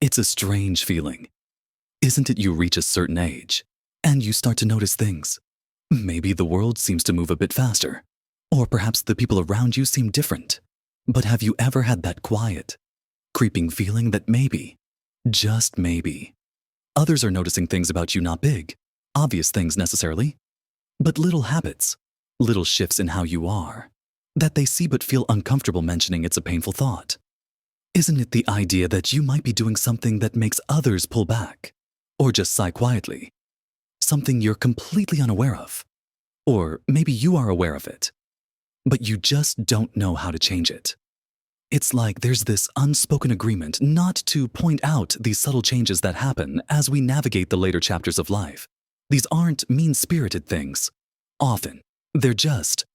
It's a strange feeling, isn't it? You reach a certain age, and you start to notice things. Maybe the world seems to move a bit faster, or perhaps the people around you seem different. But have you ever had that quiet, creeping feeling that maybe, just maybe, others are noticing things about you, not big, obvious things necessarily, but little habits, little shifts in how you are, that they see but feel uncomfortable mentioning? It's a painful thought. Isn't it the idea that you might be doing something that makes others pull back, or just sigh quietly? Something you're completely unaware of. Or maybe you are aware of it, but you just don't know how to change it. It's like there's this unspoken agreement not to point out these subtle changes that happen as we navigate the later chapters of life. These aren't mean-spirited things. Often, they're just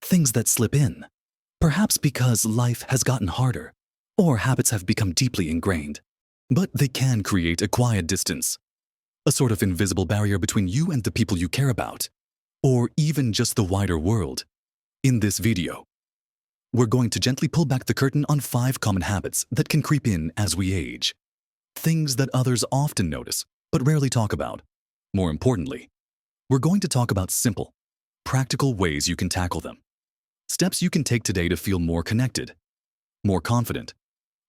things that slip in, perhaps because life has gotten harder, or habits have become deeply ingrained. But they can create a quiet distance, a sort of invisible barrier between you and the people you care about, or even just the wider world. In this video, we're going to gently pull back the curtain on 5 common habits that can creep in as we age. Things that others often notice, but rarely talk about. More importantly, we're going to talk about simple, practical ways you can tackle them. Steps you can take today to feel more connected, more confident,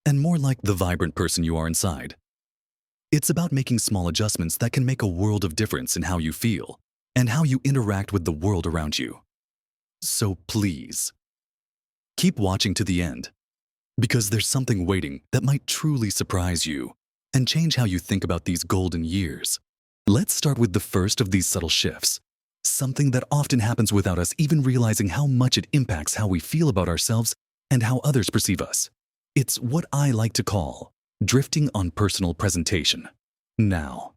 and more like the vibrant person you are inside. It's about making small adjustments that can make a world of difference in how you feel and how you interact with the world around you. So please, keep watching to the end, because there's something waiting that might truly surprise you and change how you think about these golden years. Let's start with the first of these subtle shifts, something that often happens without us even realizing how much it impacts how we feel about ourselves and how others perceive us. It's what I like to call drifting on personal presentation. Now,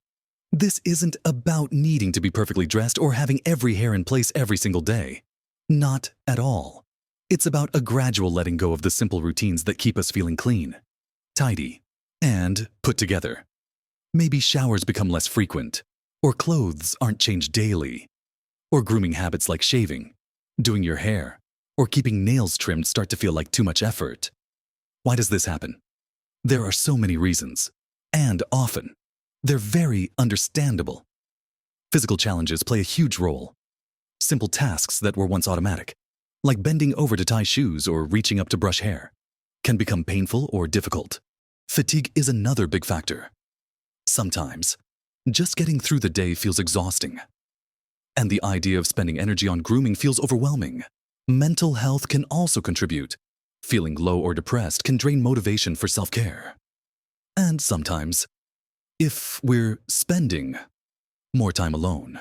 this isn't about needing to be perfectly dressed or having every hair in place every single day. Not at all. It's about a gradual letting go of the simple routines that keep us feeling clean, tidy, and put together. Maybe showers become less frequent, or clothes aren't changed daily, or grooming habits like shaving, doing your hair, or keeping nails trimmed start to feel like too much effort. Why does this happen? There are so many reasons, and often, they're very understandable. Physical challenges play a huge role. Simple tasks that were once automatic, like bending over to tie shoes or reaching up to brush hair, can become painful or difficult. Fatigue is another big factor. Sometimes, just getting through the day feels exhausting. And the idea of spending energy on grooming feels overwhelming. Mental health can also contribute. Feeling low or depressed can drain motivation for self-care. And sometimes, if we're spending more time alone,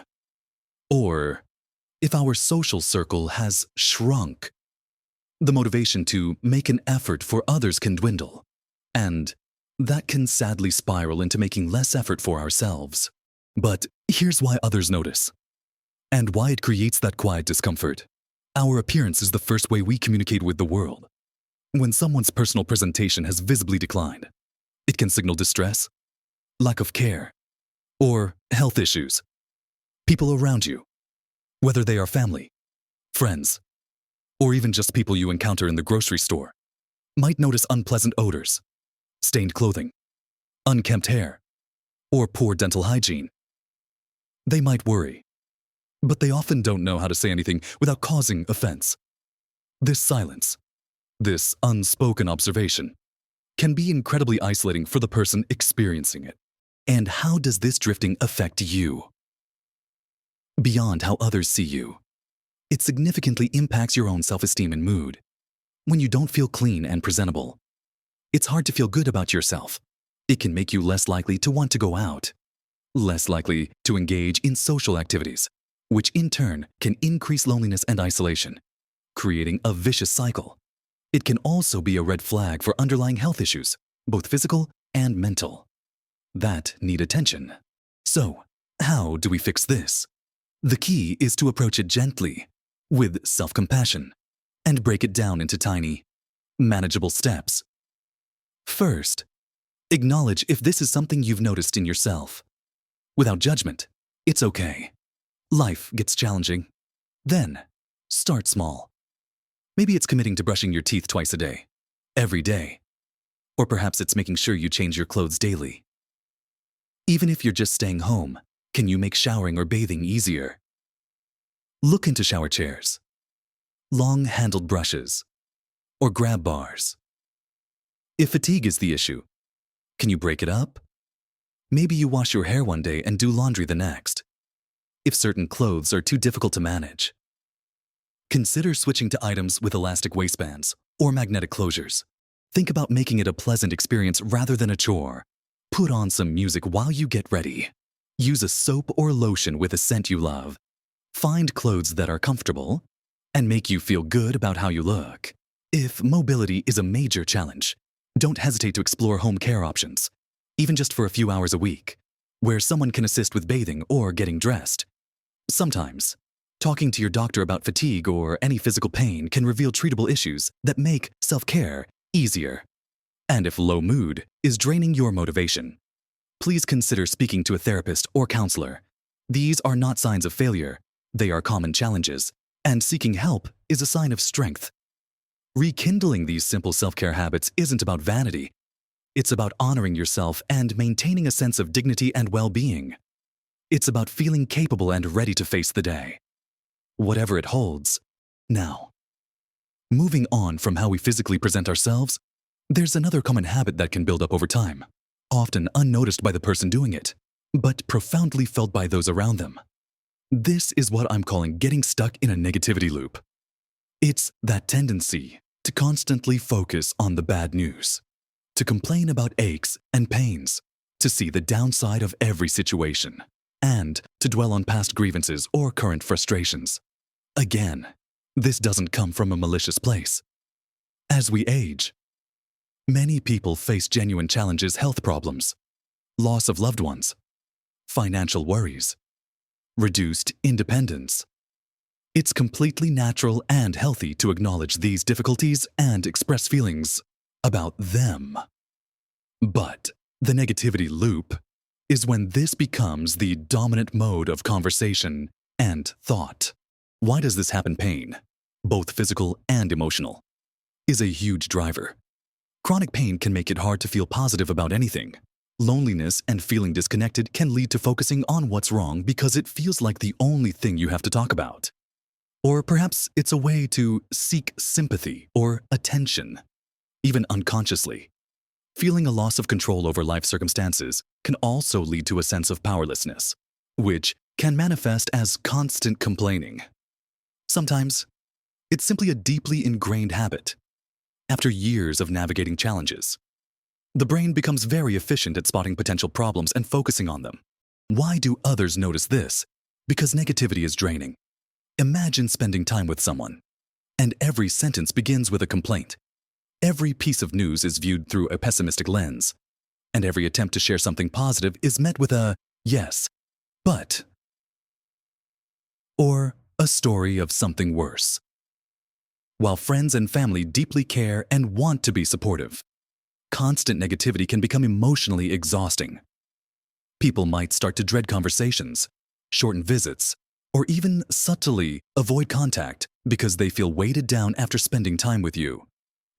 or if our social circle has shrunk, the motivation to make an effort for others can dwindle, and that can sadly spiral into making less effort for ourselves. But here's why others notice, and why it creates that quiet discomfort. Our appearance is the first way we communicate with the world. When someone's personal presentation has visibly declined, it can signal distress, lack of care, or health issues. People around you, whether they are family, friends, or even just people you encounter in the grocery store, might notice unpleasant odors, stained clothing, unkempt hair, or poor dental hygiene. They might worry, but they often don't know how to say anything without causing offense. This silence, this unspoken observation, can be incredibly isolating for the person experiencing it. And how does this drifting affect you? Beyond how others see you, it significantly impacts your own self-esteem and mood. When you don't feel clean and presentable, it's hard to feel good about yourself. It can make you less likely to want to go out, less likely to engage in social activities, which in turn can increase loneliness and isolation, creating a vicious cycle. It can also be a red flag for underlying health issues, both physical and mental, that need attention. So, how do we fix this? The key is to approach it gently, with self-compassion, and break it down into tiny, manageable steps. First, acknowledge if this is something you've noticed in yourself. Without judgment, it's okay. Life gets challenging. Then, start small. Maybe it's committing to brushing your teeth twice a day, every day. Or perhaps it's making sure you change your clothes daily. Even if you're just staying home, can you make showering or bathing easier? Look into shower chairs, long-handled brushes, or grab bars. If fatigue is the issue, can you break it up? Maybe you wash your hair one day and do laundry the next. If certain clothes are too difficult to manage, consider switching to items with elastic waistbands or magnetic closures. Think about making it a pleasant experience rather than a chore. Put on some music while you get ready. Use a soap or lotion with a scent you love. Find clothes that are comfortable and make you feel good about how you look. If mobility is a major challenge, don't hesitate to explore home care options, even just for a few hours a week, where someone can assist with bathing or getting dressed. Sometimes, talking to your doctor about fatigue or any physical pain can reveal treatable issues that make self-care easier. And if low mood is draining your motivation, please consider speaking to a therapist or counselor. These are not signs of failure, they are common challenges, and seeking help is a sign of strength. Rekindling these simple self-care habits isn't about vanity. It's about honoring yourself and maintaining a sense of dignity and well-being. It's about feeling capable and ready to face the day, whatever it holds. Now, moving on from how we physically present ourselves, there's another common habit that can build up over time, often unnoticed by the person doing it, but profoundly felt by those around them. This is what I'm calling getting stuck in a negativity loop. It's that tendency to constantly focus on the bad news, to complain about aches and pains, to see the downside of every situation, and to dwell on past grievances or current frustrations. Again, this doesn't come from a malicious place. As we age, many people face genuine challenges, health problems, loss of loved ones, financial worries, reduced independence. It's completely natural and healthy to acknowledge these difficulties and express feelings about them. But the negativity loop is when this becomes the dominant mode of conversation and thought. Why does this happen? Pain, both physical and emotional, is a huge driver. Chronic pain can make it hard to feel positive about anything. Loneliness and feeling disconnected can lead to focusing on what's wrong because it feels like the only thing you have to talk about. Or perhaps it's a way to seek sympathy or attention, even unconsciously. Feeling a loss of control over life circumstances can also lead to a sense of powerlessness, which can manifest as constant complaining. Sometimes, it's simply a deeply ingrained habit. After years of navigating challenges, the brain becomes very efficient at spotting potential problems and focusing on them. Why do others notice this? Because negativity is draining. Imagine spending time with someone, and every sentence begins with a complaint. Every piece of news is viewed through a pessimistic lens, and every attempt to share something positive is met with a yes, but, or a story of something worse. While friends and family deeply care and want to be supportive, constant negativity can become emotionally exhausting. People might start to dread conversations, shorten visits, or even subtly avoid contact because they feel weighted down after spending time with you.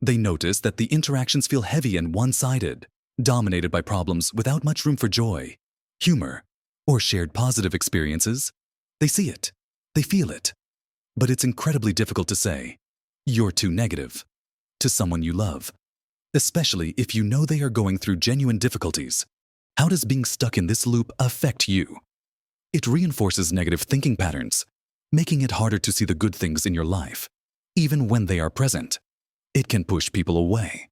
They notice that the interactions feel heavy and one-sided, dominated by problems without much room for joy, humor, or shared positive experiences. They see it, they feel it, but it's incredibly difficult to say, "You're too negative," to someone you love, especially if you know they are going through genuine difficulties. How does being stuck in this loop affect you? It reinforces negative thinking patterns, making it harder to see the good things in your life, even when they are present. It can push people away,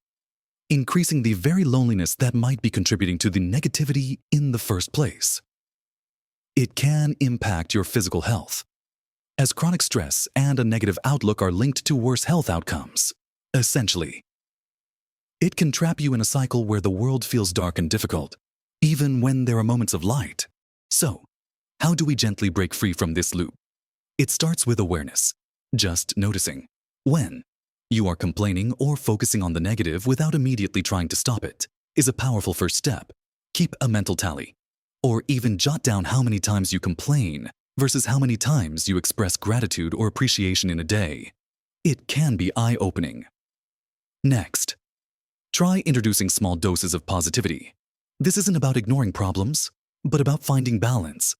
increasing the very loneliness that might be contributing to the negativity in the first place. It can impact your physical health, as chronic stress and a negative outlook are linked to worse health outcomes. Essentially, it can trap you in a cycle where the world feels dark and difficult, even when there are moments of light. So, how do we gently break free from this loop? It starts with awareness, just noticing when you are complaining or focusing on the negative without immediately trying to stop it is a powerful first step. Keep a mental tally, or even jot down how many times you complain versus how many times you express gratitude or appreciation in a day. It can be eye-opening. Next, Try introducing small doses of positivity. This isn't about ignoring problems, but about finding balance.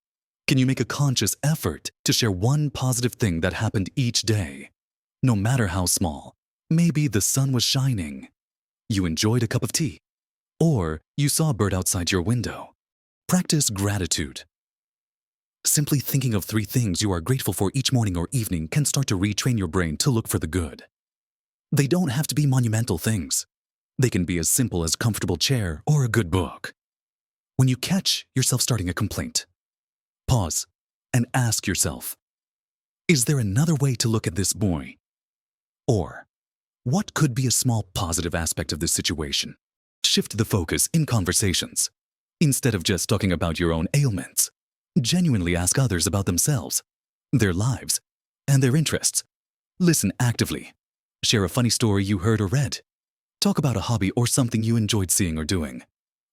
Can you make a conscious effort to share one positive thing that happened each day? No matter how small. Maybe the sun was shining. You enjoyed a cup of tea. Or you saw a bird outside your window. Practice gratitude. Simply thinking of 3 things you are grateful for each morning or evening can start to retrain your brain to look for the good. They don't have to be monumental things. They can be as simple as a comfortable chair or a good book. When you catch yourself starting a complaint, pause and ask yourself, is there another way to look at this boy? Or, what could be a small positive aspect of this situation? Shift the focus in conversations. Instead of just talking about your own ailments, genuinely ask others about themselves, their lives, and their interests. Listen actively. Share a funny story you heard or read. Talk about a hobby or something you enjoyed seeing or doing.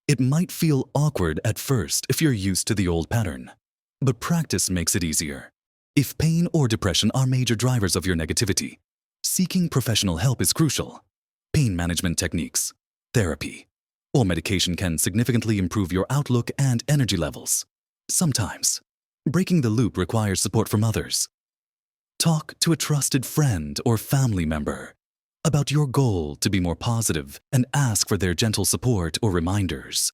It might feel awkward at first if you're used to the old pattern, but practice makes it easier. If pain or depression are major drivers of your negativity, seeking professional help is crucial. Pain management techniques, therapy, or medication can significantly improve your outlook and energy levels. Sometimes, breaking the loop requires support from others. Talk to a trusted friend or family member about your goal to be more positive and ask for their gentle support or reminders.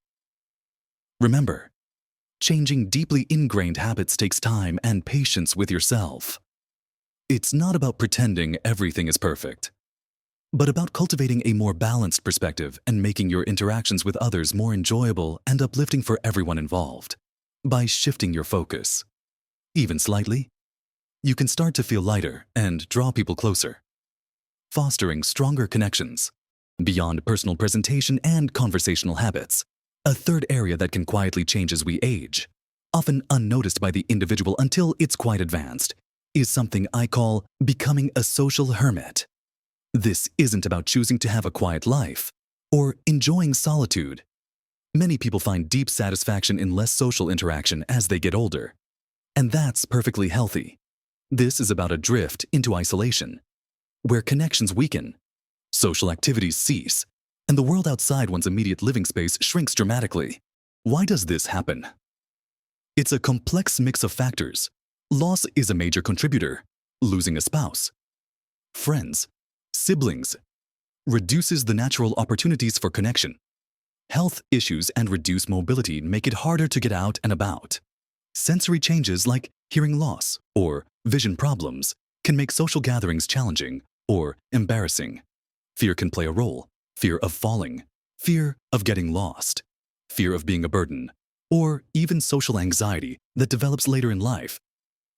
Remember, changing deeply ingrained habits takes time and patience with yourself. It's not about pretending everything is perfect, but about cultivating a more balanced perspective and making your interactions with others more enjoyable and uplifting for everyone involved. By shifting your focus, even slightly, you can start to feel lighter and draw people closer, fostering stronger connections. Beyond personal presentation and conversational habits, a third area that can quietly change as we age, often unnoticed by the individual until it's quite advanced, is something I call becoming a social hermit. This isn't about choosing to have a quiet life or enjoying solitude. Many people find deep satisfaction in less social interaction as they get older, and that's perfectly healthy. This is about a drift into isolation, where connections weaken, social activities cease, and the world outside one's immediate living space shrinks dramatically. Why does this happen? It's a complex mix of factors. Loss is a major contributor. Losing a spouse, friends, siblings reduces the natural opportunities for connection. Health issues and reduced mobility make it harder to get out and about. Sensory changes like hearing loss or vision problems can make social gatherings challenging or embarrassing. Fear can play a role. Fear of falling, fear of getting lost, fear of being a burden, or even social anxiety that develops later in life.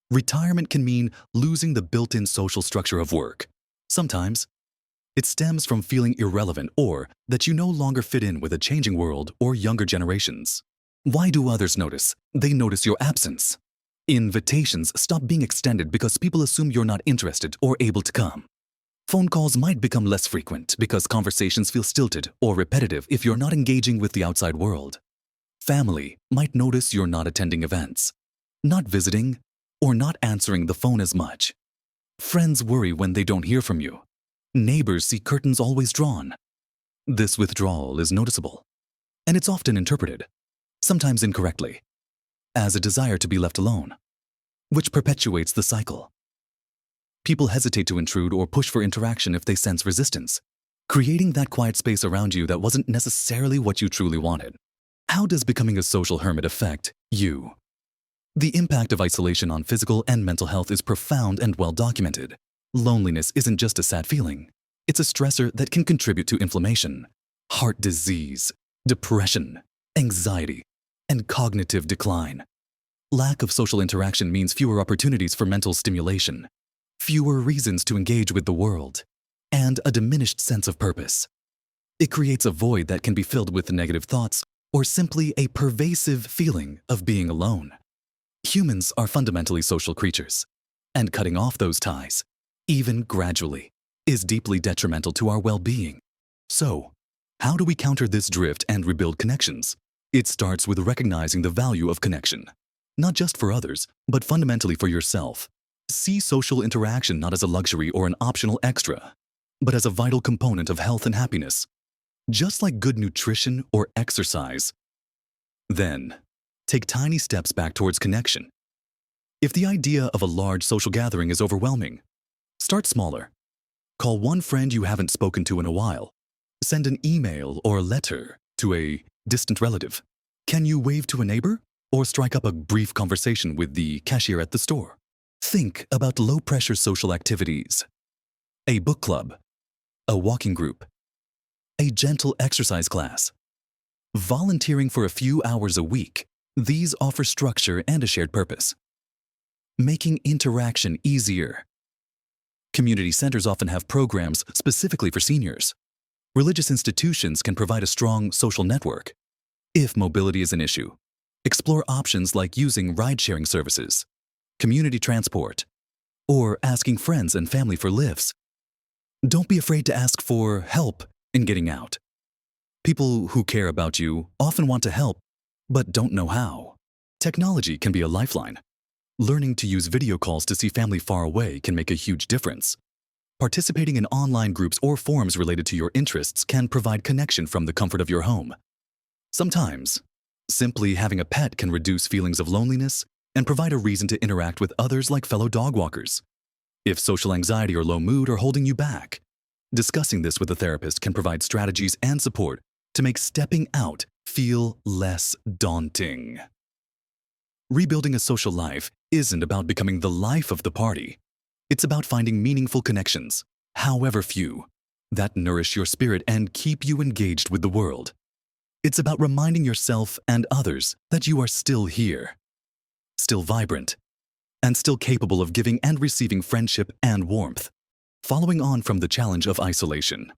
Retirement can mean losing the built-in social structure of work. Sometimes, it stems from feeling irrelevant or that you no longer fit in with a changing world or younger generations. Why do others notice? They notice your absence. Invitations stop being extended because people assume you're not interested or able to come. Phone calls might become less frequent because conversations feel stilted or repetitive if you're not engaging with the outside world. Family might notice you're not attending events, not visiting, or not answering the phone as much. Friends worry when they don't hear from you. Neighbors see curtains always drawn. This withdrawal is noticeable, and it's often interpreted, sometimes incorrectly, as a desire to be left alone, which perpetuates the cycle. People hesitate to intrude or push for interaction if they sense resistance, creating that quiet space around you that wasn't necessarily what you truly wanted. How does becoming a social hermit affect you? The impact of isolation on physical and mental health is profound and well documented. Loneliness isn't just a sad feeling. It's a stressor that can contribute to inflammation, heart disease, depression, anxiety, and cognitive decline. Lack of social interaction means fewer opportunities for mental stimulation, fewer reasons to engage with the world, and a diminished sense of purpose. It creates a void that can be filled with negative thoughts or simply a pervasive feeling of being alone. Humans are fundamentally social creatures, and cutting off those ties, even gradually, is deeply detrimental to our well-being. So, how do we counter this drift and rebuild connections? It starts with recognizing the value of connection, not just for others, but fundamentally for yourself. See social interaction not as a luxury or an optional extra, but as a vital component of health and happiness. just like good nutrition or exercise. Then, take tiny steps back towards connection. If the idea of a large social gathering is overwhelming, start smaller. Call one friend you haven't spoken to in a while. Send an email or letter to a distant relative. Can you wave to a neighbor or strike up a brief conversation with the cashier at the store? Think about low-pressure social activities. A book club, a walking group, a gentle exercise class. Volunteering for a few hours a week, these offer structure and a shared purpose. Making interaction easier. Community centers often have programs specifically for seniors. Religious institutions can provide a strong social network. If mobility is an issue, explore options like using ride-sharing services, community transport, or asking friends and family for lifts. Don't be afraid to ask for help in getting out. People who care about you often want to help, but don't know how. Technology can be a lifeline. Learning to use video calls to see family far away can make a huge difference. Participating in online groups or forums related to your interests can provide connection from the comfort of your home. Sometimes, simply having a pet can reduce feelings of loneliness and provide a reason to interact with others like fellow dog walkers. If social anxiety or low mood are holding you back, discussing this with a therapist can provide strategies and support to make stepping out feel less daunting. Rebuilding a social life isn't about becoming the life of the party. It's about finding meaningful connections, however few, that nourish your spirit and keep you engaged with the world. It's about reminding yourself and others that you are still here, still vibrant, and still capable of giving and receiving friendship and warmth. Following on from the challenge of isolation,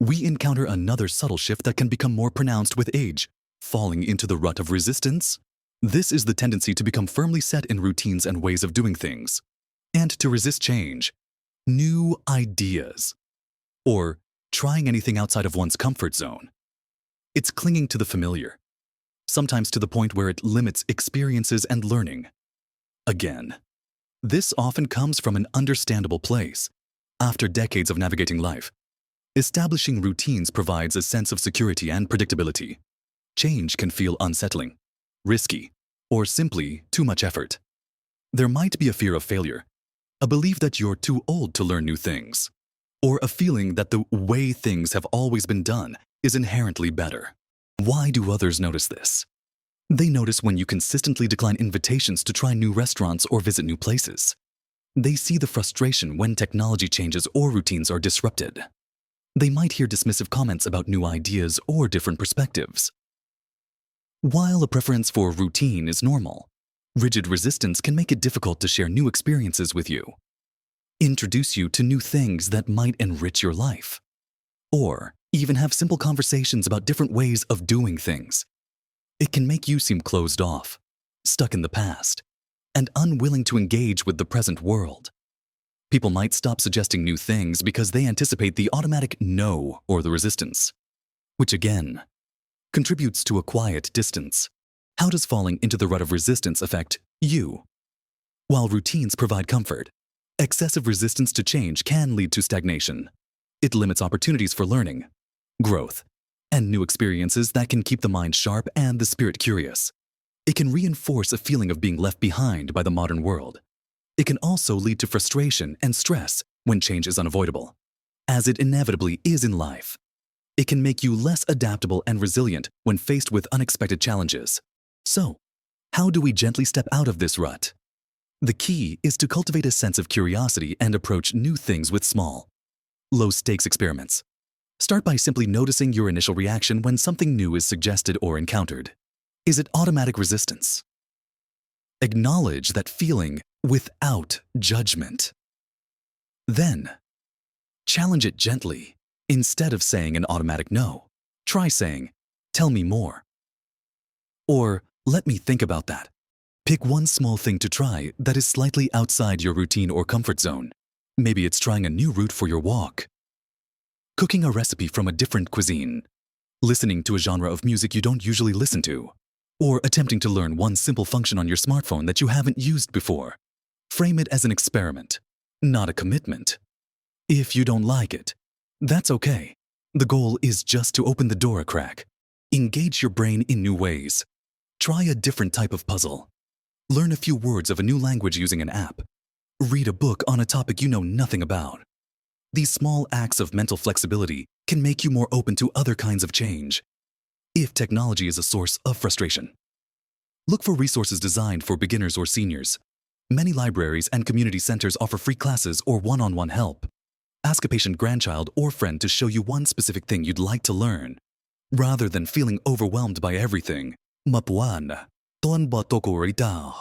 we encounter another subtle shift that can become more pronounced with age, falling into the rut of resistance. This is the tendency to become firmly set in routines and ways of doing things, and to resist change, new ideas, or trying anything outside of one's comfort zone. It's clinging to the familiar, sometimes to the point where it limits experiences and learning. Again, this often comes from an understandable place. After decades of navigating life, establishing routines provides a sense of security and predictability. Change can feel unsettling, risky, or simply too much effort. There might be a fear of failure, a belief that you're too old to learn new things, or a feeling that the way things have always been done is inherently better. Why do others notice this? They notice when you consistently decline invitations to try new restaurants or visit new places. They see the frustration when technology changes or routines are disrupted. They might hear dismissive comments about new ideas or different perspectives. While a preference for routine is normal, rigid resistance can make it difficult to share new experiences with you, introduce you to new things that might enrich your life, or even have simple conversations about different ways of doing things. It can make you seem closed off, stuck in the past, and unwilling to engage with the present world. People might stop suggesting new things because they anticipate the automatic no or the resistance, which again contributes to a quiet distance. How does falling into the rut of resistance affect you? While routines provide comfort, excessive resistance to change can lead to stagnation. It limits opportunities for learning, growth, and new experiences that can keep the mind sharp and the spirit curious. It can reinforce a feeling of being left behind by the modern world. It can also lead to frustration and stress when change is unavoidable, as it inevitably is in life. It can make you less adaptable and resilient when faced with unexpected challenges. So, how do we gently step out of this rut? The key is to cultivate a sense of curiosity and approach new things with small, low-stakes experiments. Start by simply noticing your initial reaction when something new is suggested or encountered. Is it automatic resistance? Acknowledge that feeling without judgment. Then, challenge it gently. Instead of saying an automatic no, try saying, "Tell me more." Or, "Let me think about that." Pick one small thing to try that is slightly outside your routine or comfort zone. Maybe it's trying a new route for your walk, cooking a recipe from a different cuisine, listening to a genre of music you don't usually listen to, or attempting to learn one simple function on your smartphone that you haven't used before. Frame it as an experiment, not a commitment. If you don't like it, that's okay. The goal is just to open the door a crack. Engage your brain in new ways. Try a different type of puzzle. Learn a few words of a new language using an app. Read a book on a topic you know nothing about. These small acts of mental flexibility can make you more open to other kinds of change. If technology is a source of frustration, look for resources designed for beginners or seniors. Many libraries and community centers offer free classes or one-on-one help. Ask a patient grandchild or friend to show you one specific thing you'd like to learn. Rather than feeling overwhelmed by everything, mapuan, ton botoko rita.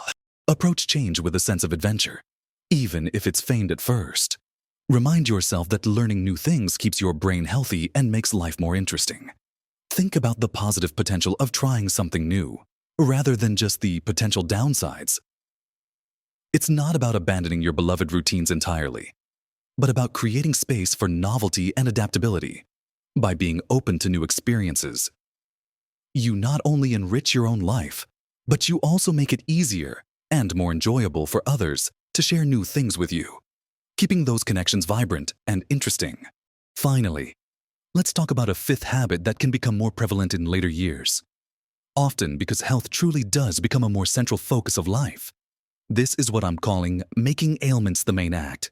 Approach change with a sense of adventure, even if it's feigned at first. Remind yourself that learning new things keeps your brain healthy and makes life more interesting. Think about the positive potential of trying something new, rather than just the potential downsides. It's not about abandoning your beloved routines entirely, but about creating space for novelty and adaptability. By being open to new experiences, you not only enrich your own life, but you also make it easier and more enjoyable for others to share new things with you, keeping those connections vibrant and interesting. Finally, let's talk about a fifth habit that can become more prevalent in later years. Often because health truly does become a more central focus of life. This is what I'm calling making ailments the main act.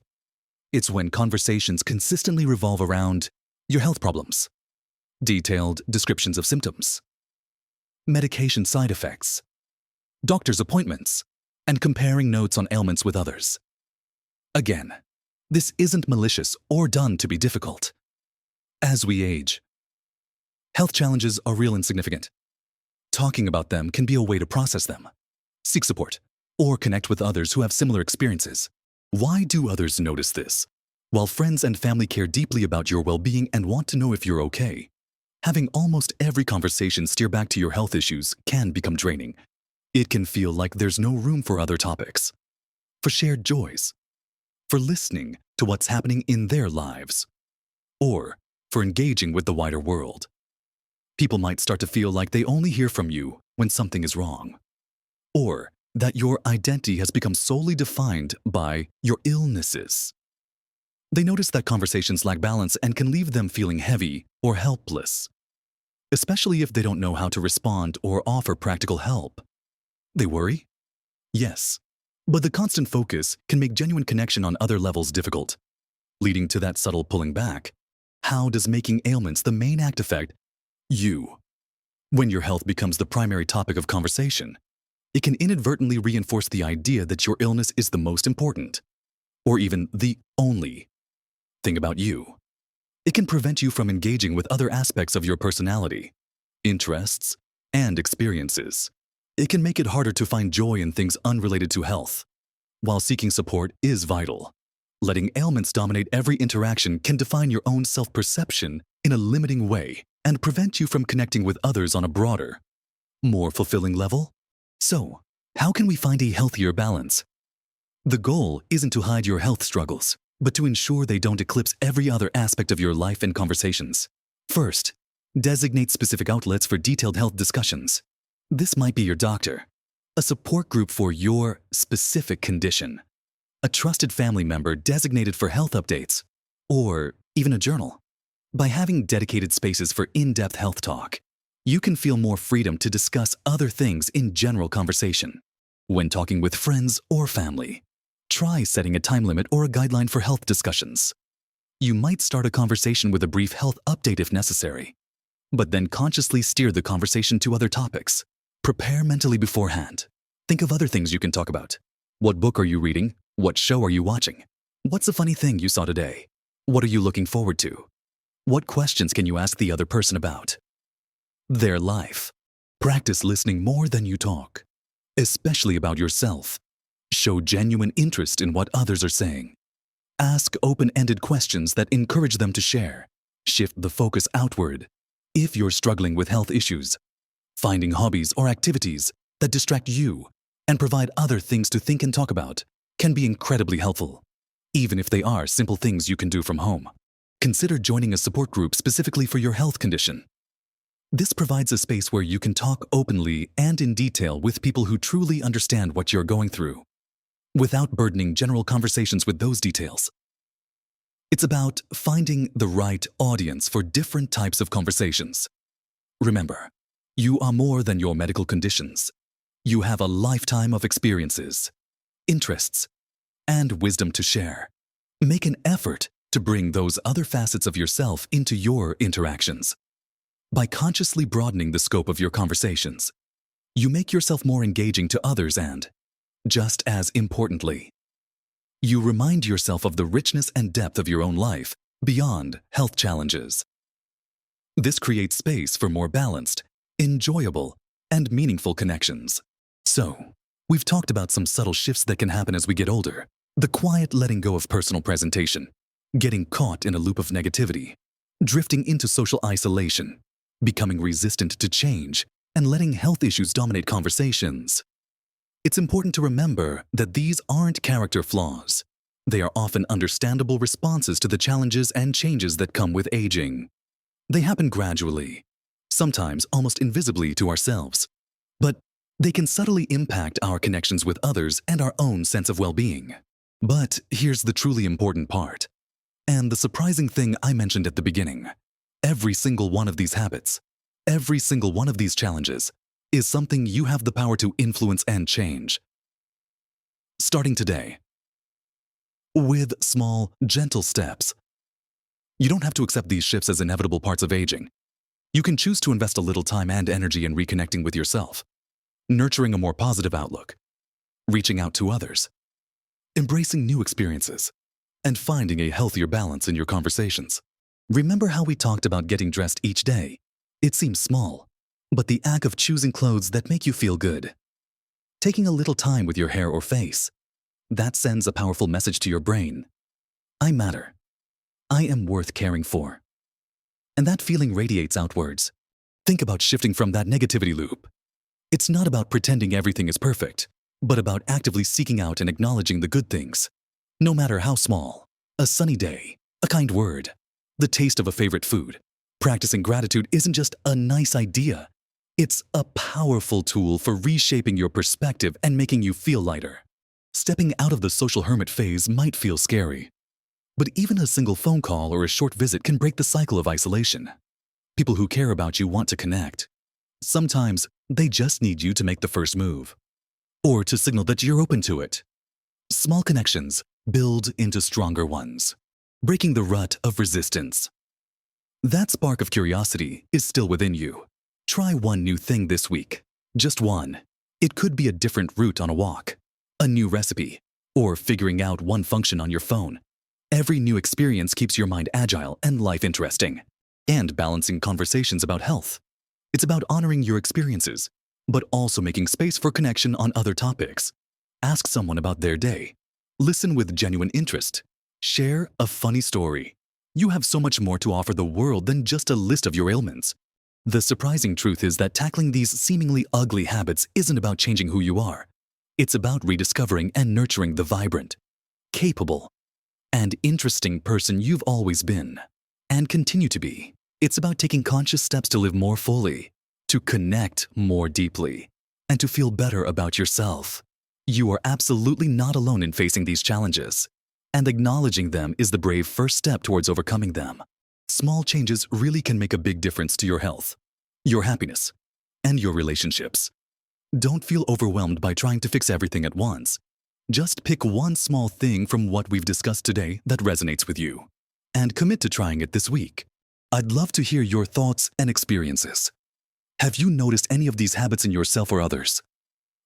It's when conversations consistently revolve around your health problems, detailed descriptions of symptoms, medication side effects, doctor's appointments, and comparing notes on ailments with others. Again, this isn't malicious or done to be difficult. As we age, health challenges are real and significant. Talking about them can be a way to process them, seek support, or connect with others who have similar experiences. Why do others notice this? While friends and family care deeply about your well-being and want to know if you're okay, having almost every conversation steer back to your health issues can become draining. It can feel like there's no room for other topics, for shared joys, for listening to what's happening in their lives, or for engaging with the wider world. People might start to feel like they only hear from you when something is wrong, or that your identity has become solely defined by your illnesses. They notice that conversations lack balance and can leave them feeling heavy or helpless, especially if they don't know how to respond or offer practical help. They worry? Yes, but the constant focus can make genuine connection on other levels difficult, leading to that subtle pulling back. How does making ailments the main act affect you? When your health becomes the primary topic of conversation, it can inadvertently reinforce the idea that your illness is the most important, or even the only thing about you. It can prevent you from engaging with other aspects of your personality, interests, and experiences. It can make it harder to find joy in things unrelated to health. While seeking support is vital, letting ailments dominate every interaction can define your own self-perception in a limiting way and prevent you from connecting with others on a broader, more fulfilling level. So, how can we find a healthier balance? The goal isn't to hide your health struggles, but to ensure they don't eclipse every other aspect of your life and conversations. First, designate specific outlets for detailed health discussions. This might be your doctor, a support group for your specific condition, a trusted family member designated for health updates, or even a journal. By having dedicated spaces for in-depth health talk, you can feel more freedom to discuss other things in general conversation. When talking with friends or family, try setting a time limit or a guideline for health discussions. You might start a conversation with a brief health update if necessary, but then consciously steer the conversation to other topics. Prepare mentally beforehand. Think of other things you can talk about. What book are you reading? What show are you watching? What's a funny thing you saw today? What are you looking forward to? What questions can you ask the other person about their life? Practice listening more than you talk, especially about yourself. Show genuine interest in what others are saying. Ask open-ended questions that encourage them to share. Shift the focus outward. If you're struggling with health issues, finding hobbies or activities that distract you and provide other things to think and talk about can be incredibly helpful, even if they are simple things you can do from home. Consider joining a support group specifically for your health condition. This provides a space where you can talk openly and in detail with people who truly understand what you're going through, without burdening general conversations with those details. It's about finding the right audience for different types of conversations. Remember, you are more than your medical conditions. You have a lifetime of experiences, interests, and wisdom to share. Make an effort to bring those other facets of yourself into your interactions. By consciously broadening the scope of your conversations, you make yourself more engaging to others and, just as importantly, you remind yourself of the richness and depth of your own life beyond health challenges. This creates space for more balanced, enjoyable, and meaningful connections. So, we've talked about some subtle shifts that can happen as we get older. The quiet letting go of personal presentation, getting caught in a loop of negativity, drifting into social isolation, becoming resistant to change, and letting health issues dominate conversations. It's important to remember that these aren't character flaws. They are often understandable responses to the challenges and changes that come with aging. They happen gradually, sometimes almost invisibly to ourselves, but they can subtly impact our connections with others and our own sense of well-being. But here's the truly important part, and the surprising thing I mentioned at the beginning. Every single one of these habits, every single one of these challenges, is something you have the power to influence and change. Starting today, with small, gentle steps. You don't have to accept these shifts as inevitable parts of aging. You can choose to invest a little time and energy in reconnecting with yourself, nurturing a more positive outlook, reaching out to others, embracing new experiences, and finding a healthier balance in your conversations. Remember how we talked about getting dressed each day? It seems small, but the act of choosing clothes that make you feel good, taking a little time with your hair or face, that sends a powerful message to your brain. I matter. I am worth caring for. And that feeling radiates outwards. Think about shifting from that negativity loop. It's not about pretending everything is perfect, but about actively seeking out and acknowledging the good things. No matter how small, a sunny day, a kind word, the taste of a favorite food. Practicing gratitude isn't just a nice idea. It's a powerful tool for reshaping your perspective and making you feel lighter. Stepping out of the social hermit phase might feel scary, but even a single phone call or a short visit can break the cycle of isolation. People who care about you want to connect. Sometimes they just need you to make the first move, or to signal that you're open to it. Small connections build into stronger ones, breaking the rut of resistance. That spark of curiosity is still within you. Try one new thing this week. Just one. It could be a different route on a walk, a new recipe, or figuring out one function on your phone. Every new experience keeps your mind agile and life interesting, and balancing conversations about health. It's about honoring your experiences, but also making space for connection on other topics. Ask someone about their day. Listen with genuine interest. Share a funny story. You have so much more to offer the world than just a list of your ailments. The surprising truth is that tackling these seemingly ugly habits isn't about changing who you are. It's about rediscovering and nurturing the vibrant, capable, and interesting person you've always been and continue to be. It's about taking conscious steps to live more fully, to connect more deeply, and to feel better about yourself. You are absolutely not alone in facing these challenges, and acknowledging them is the brave first step towards overcoming them. Small changes really can make a big difference to your health, your happiness, and your relationships. Don't feel overwhelmed by trying to fix everything at once. Just pick one small thing from what we've discussed today that resonates with you, and commit to trying it this week. I'd love to hear your thoughts and experiences. Have you noticed any of these habits in yourself or others?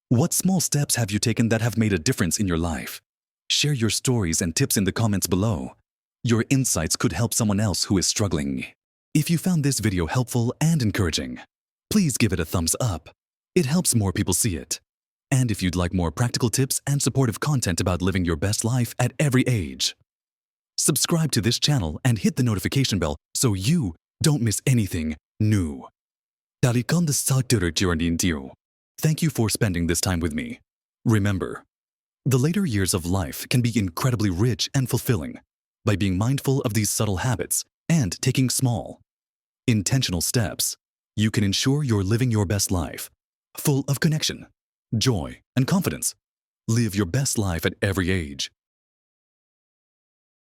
What small steps have you taken that have made a difference in your life? Share your stories and tips in the comments below. Your insights could help someone else who is struggling. If you found this video helpful and encouraging, please give it a thumbs up. It helps more people see it. And if you'd like more practical tips and supportive content about living your best life at every age, subscribe to this channel and hit the notification bell so you don't miss anything new. Thank you for spending this time with me. Remember, the later years of life can be incredibly rich and fulfilling by being mindful of these subtle habits and taking small, intentional steps. You can ensure you're living your best life, full of connection, joy, and confidence. Live your best life at every age.